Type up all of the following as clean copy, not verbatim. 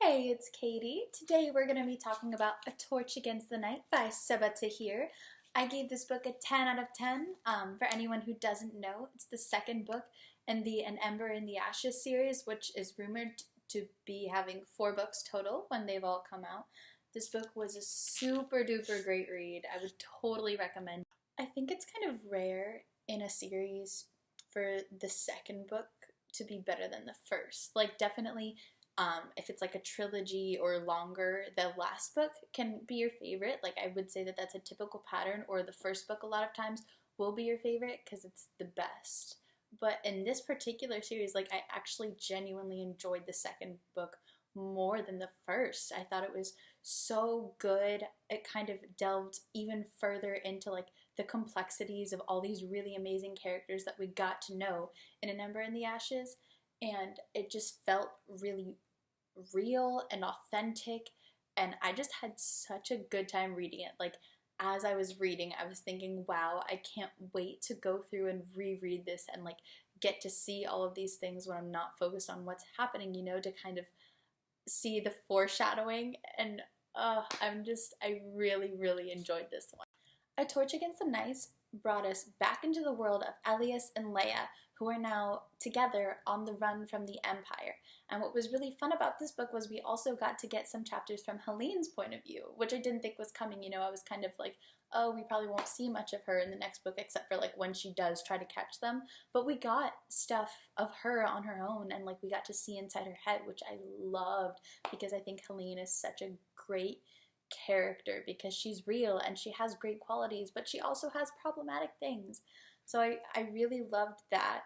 Hey, it's Katie. Today we're going to be talking about A Torch Against the Night by Sabaa Tahir. I gave this book a 10 out of 10. For anyone who doesn't know, it's the second book in the An Ember in the Ashes series, which is rumored to be having 4 books total when they've all come out. This book was a super duper great read. I would totally recommend. I think it's kind of rare in a series for the second book to be better than the first. Like, definitely if it's like a trilogy or longer, the last book can be your favorite. Like, I would say that that's a typical pattern, or the first book a lot of times will be your favorite because it's the best. But in this particular series, like, I actually genuinely enjoyed the second book more than the first. I thought it was so good. It kind of delved even further into like the complexities of all these really amazing characters that we got to know in An Ember in the Ashes, and it just felt really real and authentic, and I just had such a good time reading it. Like, as I was reading, I was thinking, wow, I can't wait to go through and reread this and like get to see all of these things when I'm not focused on what's happening, to kind of see the foreshadowing. And I really, really enjoyed this one. A Torch Against the Night brought us back into the world of Elias and Leia, who are now together on the run from the Empire. And what was really fun about this book was we also got to get some chapters from Helene's point of view, which I didn't think was coming. I was kind of like, oh, we probably won't see much of her in the next book except for like when she does try to catch them. But we got stuff of her on her own, and like we got to see inside her head, which I loved, because I think Helene is such a great character because she's real and she has great qualities, but she also has problematic things. So I really loved that.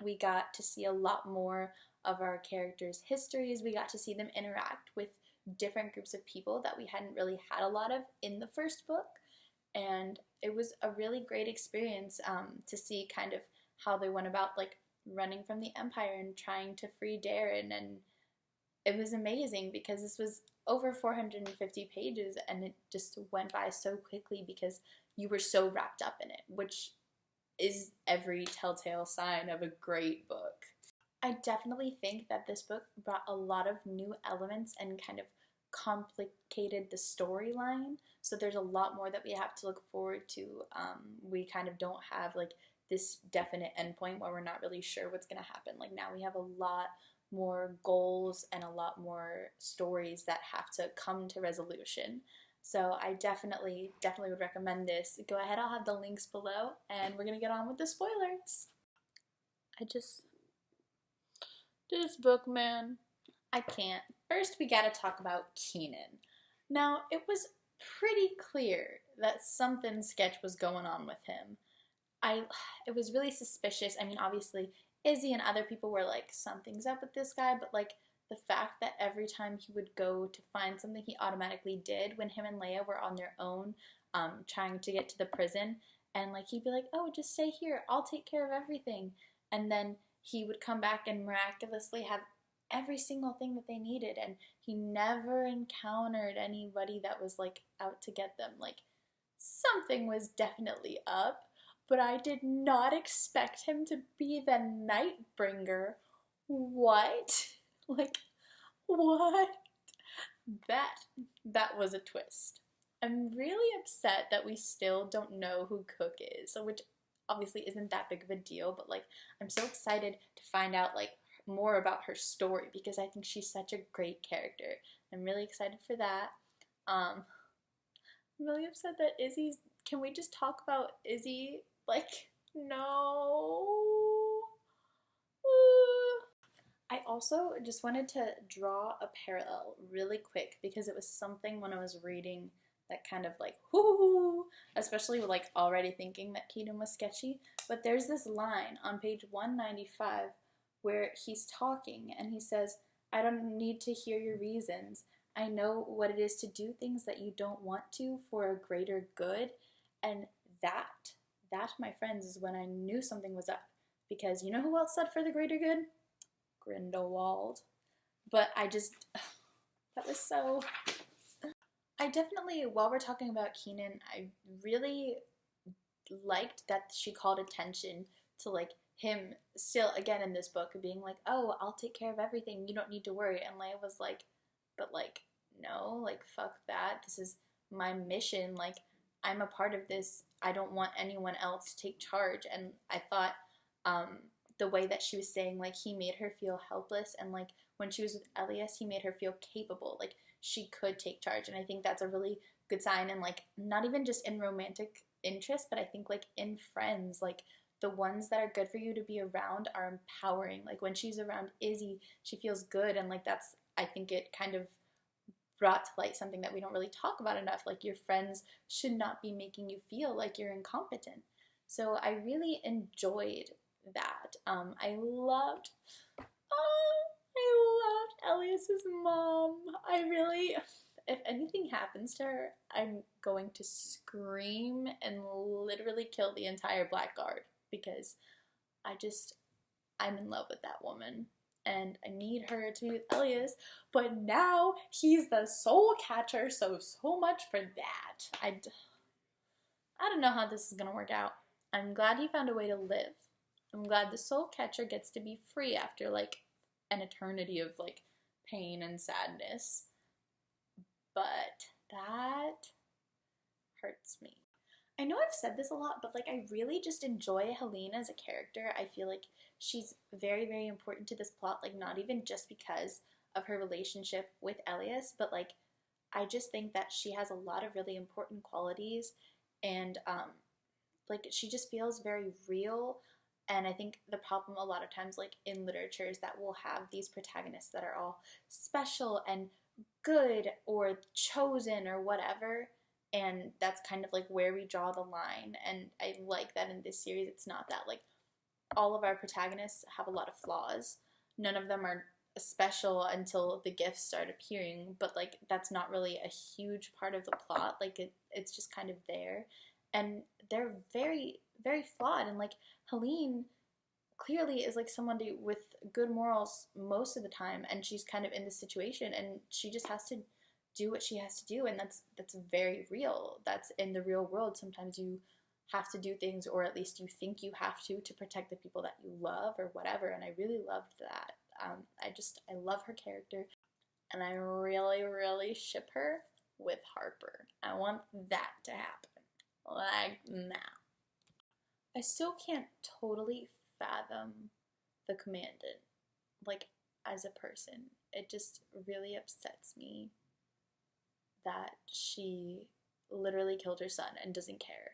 We got to see a lot more of our characters' histories. We got to see them interact with different groups of people that we hadn't really had a lot of in the first book. And it was a really great experience to see kind of how they went about like running from the Empire and trying to free Darren. And it was amazing because this was over 450 pages and it just went by so quickly because you were so wrapped up in it, which is every telltale sign of a great book. I definitely think that this book brought a lot of new elements and kind of complicated the storyline. So there's a lot more that we have to look forward to. We kind of don't have like this definite endpoint where we're not really sure what's going to happen. Like, now we have a lot more goals and a lot more stories that have to come to resolution. So I definitely would recommend this. Go ahead, I'll have the links below, and we're gonna get on with the spoilers. This book, man, I can't. First, we gotta talk about Keenan. Now, it was pretty clear that something sketch was going on with him. It was really suspicious. I mean, obviously, Izzy and other people were like, something's up with this guy, but like, the fact that every time he would go to find something, he automatically did when him and Leia were on their own, trying to get to the prison, and like he'd be like, oh, just stay here, I'll take care of everything, and then he would come back and miraculously have every single thing that they needed, and he never encountered anybody that was like out to get them. Like, something was definitely up, but I did not expect him to be the Nightbringer. What? Like, what? That was a twist. I'm really upset that we still don't know who Cook is, which obviously isn't that big of a deal, but like, I'm so excited to find out like more about her story because I think she's such a great character. I'm really excited for that. I'm really upset that can we just talk about Izzy? Like, no. I also just wanted to draw a parallel really quick because it was something when I was reading that kind of like, whoo, especially with like already thinking that Keaton was sketchy. But there's this line on page 195 where he's talking and he says, I don't need to hear your reasons. I know what it is to do things that you don't want to for a greater good. And that, my friends, is when I knew something was up. Because you know who else said for the greater good? Grindelwald. But that was so... I definitely, while we're talking about Keenan, I really liked that she called attention to like him still, again, in this book, being like, oh, I'll take care of everything, you don't need to worry. And Leia was like, but like, no, like, fuck that, this is my mission, like, I'm a part of this, I don't want anyone else to take charge. And I thought the way that she was saying, like, he made her feel helpless, and like when she was with Elias, he made her feel capable, like she could take charge. And I think that's a really good sign, and like not even just in romantic interest, but I think like in friends, like the ones that are good for you to be around are empowering. Like when she's around Izzy, she feels good, and like that's, I think it kind of brought to light something that we don't really talk about enough. Like your friends should not be making you feel like you're incompetent. So I really enjoyed that. I loved Elias's mom. I really, if anything happens to her, I'm going to scream and literally kill the entire Blackguard, because I'm in love with that woman. And I need her to be with Elias, but now he's the soul catcher, so much for that. I don't know how this is gonna work out. I'm glad he found a way to live. I'm glad the soul catcher gets to be free after like an eternity of like pain and sadness. But that hurts me. I know I've said this a lot, but like I really just enjoy Helene as a character. I feel like she's very, very important to this plot, like not even just because of her relationship with Elias, but like I just think that she has a lot of really important qualities, and like she just feels very real. And I think the problem a lot of times like in literature is that we'll have these protagonists that are all special and good or chosen or whatever, and that's kind of like where we draw the line. And I like that in this series it's not that. Like all of our protagonists have a lot of flaws. None of them are special until the gifts start appearing, but like that's not really a huge part of the plot. Like it's just kind of there, and they're very, very flawed. And like Helene clearly is like someone with good morals most of the time, and she's kind of in this situation and she just has to do what she has to do, and that's very real. That's in the real world. Sometimes you have to do things, or at least you think you have to protect the people that you love or whatever. And I really loved that. I love her character, and I really, really ship her with Harper. I want that to happen, like now. I still can't totally fathom the commandant, like as a person. It just really upsets me that she literally killed her son and doesn't care.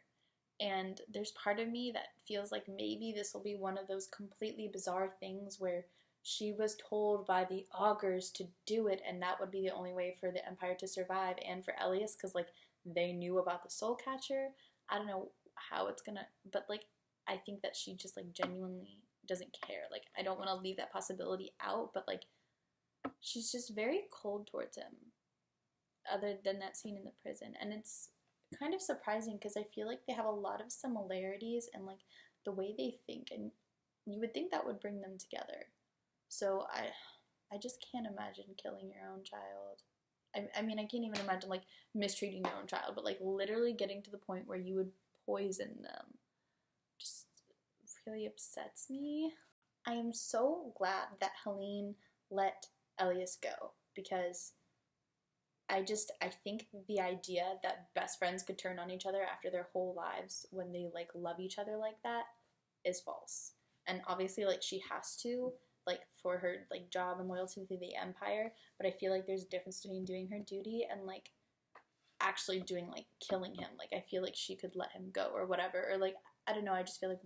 And there's part of me that feels like maybe this will be one of those completely bizarre things where she was told by the augurs to do it, and that would be the only way for the Empire to survive, and for Elias, because like they knew about the soul catcher. I don't know how it's gonna, but like I think that she just like genuinely doesn't care. Like I don't want to leave that possibility out, but like she's just very cold towards him, other than that scene in the prison. And it's kind of surprising because I feel like they have a lot of similarities in like the way they think, and you would think that would bring them together. So I just can't imagine killing your own child. I mean, I can't even imagine like mistreating your own child, but like literally getting to the point where you would poison them just really upsets me. I am so glad that Helene let Elias go, because I think the idea that best friends could turn on each other after their whole lives when they like love each other like that is false. And obviously like she has to, like for her like job and loyalty to the Empire, but I feel like there's a difference between doing her duty and like actually doing like killing him. Like I feel like she could let him go or whatever, or like I don't know, I just feel like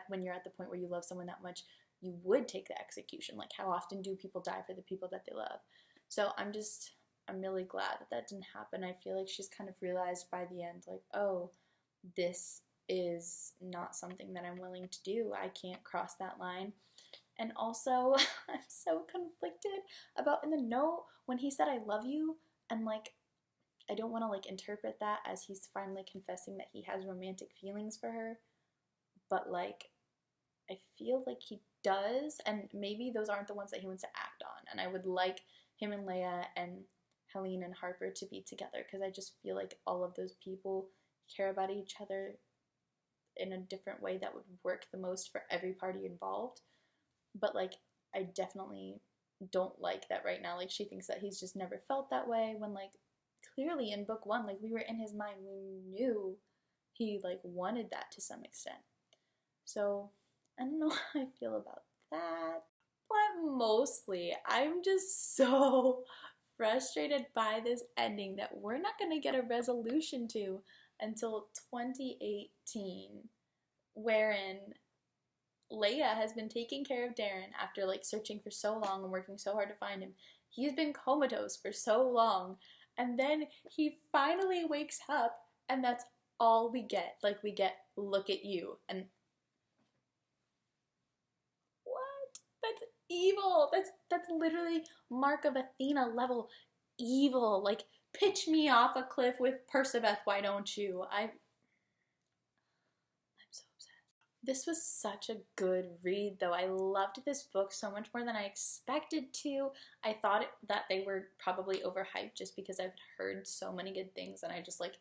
when you're at the point where you love someone that much, you would take the execution. Like how often do people die for the people that they love? So I'm really glad that didn't happen. I feel like she's kind of realized by the end, like, oh, this is not something that I'm willing to do. I can't cross that line. And also, I'm so conflicted about in the note when he said I love you, and like I don't want to like interpret that as he's finally confessing that he has romantic feelings for her, but like I feel like he does, and maybe those aren't the ones that he wants to act on. And I would like him and Leia and Helene and Harper to be together, because I just feel like all of those people care about each other in a different way that would work the most for every party involved. But like, I definitely don't like that right now. Like, she thinks that he's just never felt that way, when like clearly in book one, like, we were in his mind, we knew he like wanted that to some extent. So I don't know how I feel about that. But mostly, I'm just so frustrated by this ending that we're not going to get a resolution to until 2018, wherein Leia has been taking care of Darren after like searching for so long and working so hard to find him. He's been comatose for so long, and then he finally wakes up, and that's all we get. Like, we get, look at you, and what? That's evil. That's literally Mark of Athena level evil. Like, pitch me off a cliff with Perciveth, why don't you? I'm so upset. This was such a good read, though. I loved this book so much more than I expected to. I thought that they were probably overhyped just because I've heard so many good things, and I just like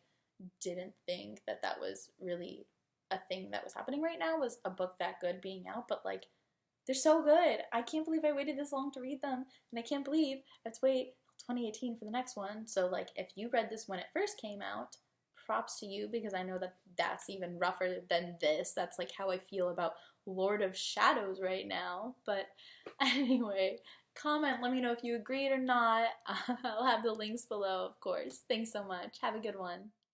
didn't think that that was really a thing that was happening right now, was a book that good being out. But like, they're so good. I can't believe I waited this long to read them, and I can't believe I have to wait 2018 for the next one. So like, if you read this when it first came out, props to you, because I know that that's even rougher than this. That's like how I feel about Lord of Shadows right now. But anyway, comment, let me know if you agreed or not. I'll have the links below, of course. Thanks so much. Have a good one.